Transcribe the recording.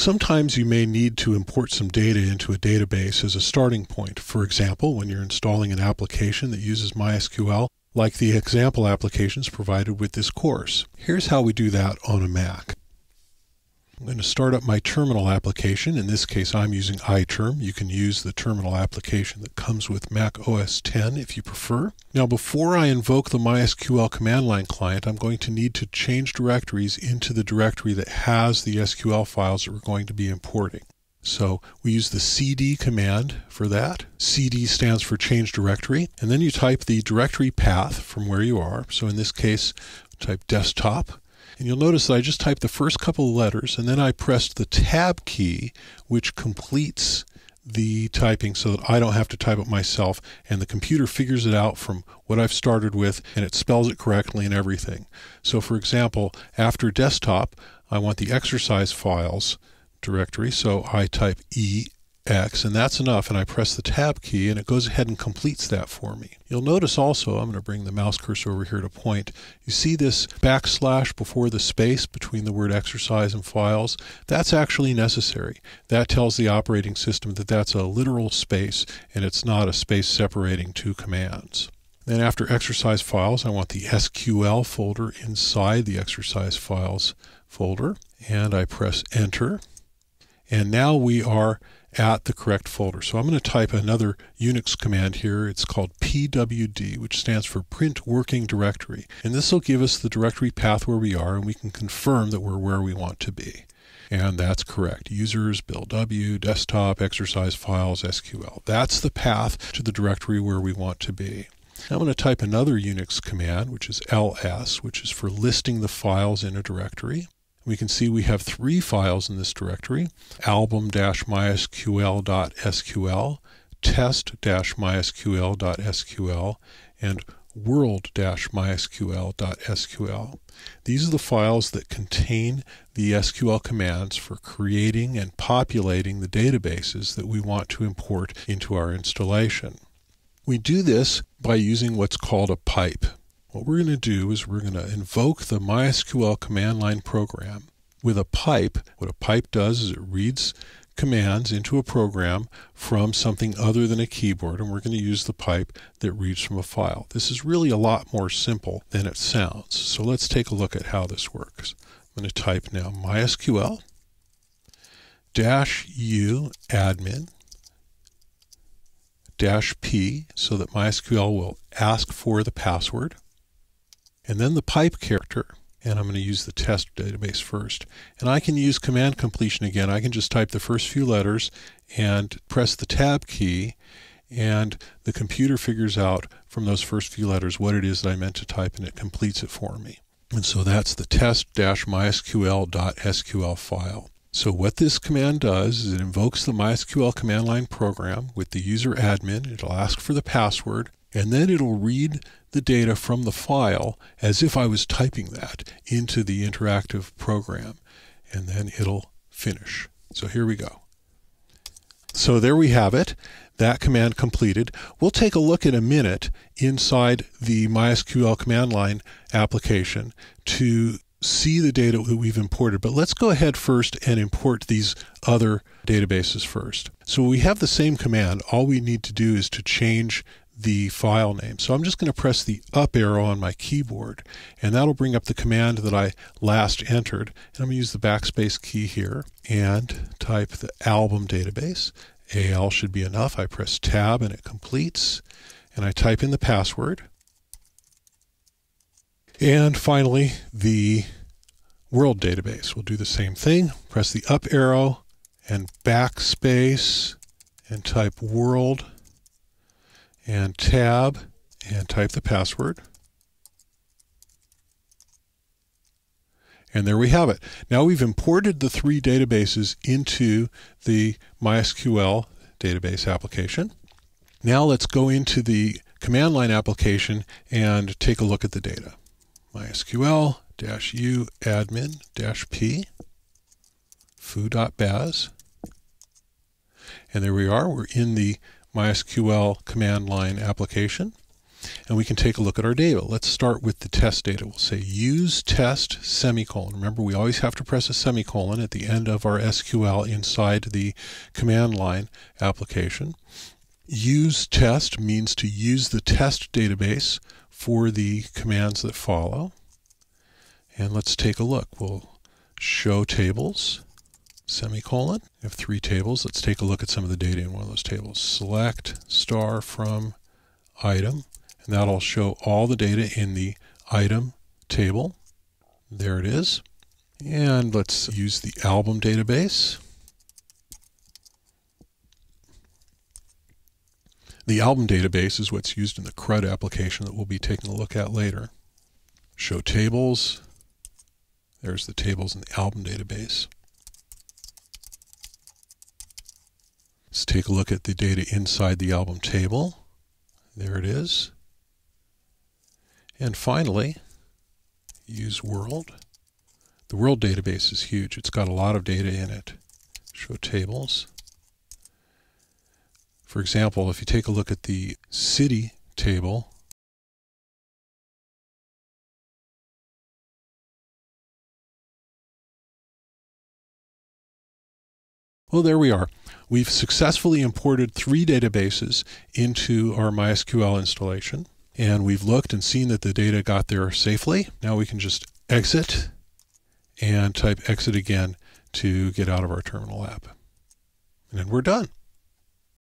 Sometimes you may need to import some data into a database as a starting point. For example, when you're installing an application that uses MySQL, like the example applications provided with this course. Here's how we do that on a Mac. I'm going to start up my terminal application. In this case, I'm using iTerm. You can use the terminal application that comes with Mac OS X if you prefer. Now, before I invoke the MySQL command line client, I'm going to need to change directories into the directory that has the SQL files that we're going to be importing. So we use the cd command for that. Cd stands for change directory. And then you type the directory path from where you are. So in this case, type desktop. And you'll notice that I just typed the first couple of letters, and then I pressed the tab key, which completes the typing so that I don't have to type it myself, and the computer figures it out from what I've started with, and it spells it correctly and everything. So for example, after desktop, I want the exercise files directory, so I type EX, and that's enough, and I press the tab key, and it goes ahead and completes that for me. You'll notice also, I'm going to bring the mouse cursor over here to point, you see this backslash before the space between the word exercise and files? That's actually necessary. That tells the operating system that that's a literal space, and it's not a space separating two commands. Then after exercise files, I want the SQL folder inside the exercise files folder, and I press enter. And now we are at the correct folder. So I'm going to type another Unix command here. It's called pwd, which stands for print working directory. And this will give us the directory path where we are, and we can confirm that we're where we want to be. And that's correct. Users, build W, desktop, exercise files, SQL. That's the path to the directory where we want to be. Now I'm going to type another Unix command, which is ls, which is for listing the files in a directory. We can see we have 3 files in this directory: album-mysql.sql, test-mysql.sql, and world-mysql.sql. These are the files that contain the SQL commands for creating and populating the databases that we want to import into our installation. We do this by using what's called a pipe. What we're going to do is we're going to invoke the MySQL command line program with a pipe. What a pipe does is it reads commands into a program from something other than a keyboard, and we're going to use the pipe that reads from a file. This is really a lot more simple than it sounds. So let's take a look at how this works. I'm going to type now MySQL -u admin -p so that MySQL will ask for the password. And then the pipe character, and I'm going to use the test database first. And I can use command completion again. I can just type the first few letters and press the tab key, and the computer figures out from those first few letters what it is that I meant to type, and it completes it for me. And so that's the test-mysql.sql file. So what this command does is it invokes the MySQL command line program with the user admin. It'll ask for the password, and then it'll read the data from the file as if I was typing that into the interactive program, and then it'll finish. So here we go. So there we have it. That command completed. We'll take a look in a minute inside the MySQL command line application to see the data that we've imported. But let's go ahead first and import these other databases first. So we have the same command. All we need to do is to change the file name. So I'm just going to press the up arrow on my keyboard, and that'll bring up the command that I last entered. And I'm going to use the backspace key here and type the album database. AL should be enough. I press tab and it completes, and I type in the password. And finally, the world database. We'll do the same thing. Press the up arrow and backspace and type world and tab and type the password. And there we have it. Now we've imported the 3 databases into the MySQL database application. Now let's go into the command line application and take a look at the data. MySQL-u admin-p foo.baz. And there we are. We're in the MySQL command line application. and we can take a look at our data. Let's start with the test data. We'll say use test semicolon. Remember, we always have to press a semicolon at the end of our SQL inside the command line application. Use test means to use the test database for the commands that follow. And let's take a look. We'll show tables, semicolon. We have 3 tables. Let's take a look at some of the data in one of those tables. Select star from item, and that'll show all the data in the item table. There it is. And let's use the album database. The album database is what's used in the CRUD application that we'll be taking a look at later. Show tables. There's the tables in the album database. Let's take a look at the data inside the album table. There it is. And finally, use world. The world database is huge. It's got a lot of data in it. Show tables. For example, if you take a look at the city table, well, there we are. We've successfully imported 3 databases into our MySQL installation, and we've looked and seen that the data got there safely. Now we can just exit and type exit again to get out of our terminal app. And then we're done.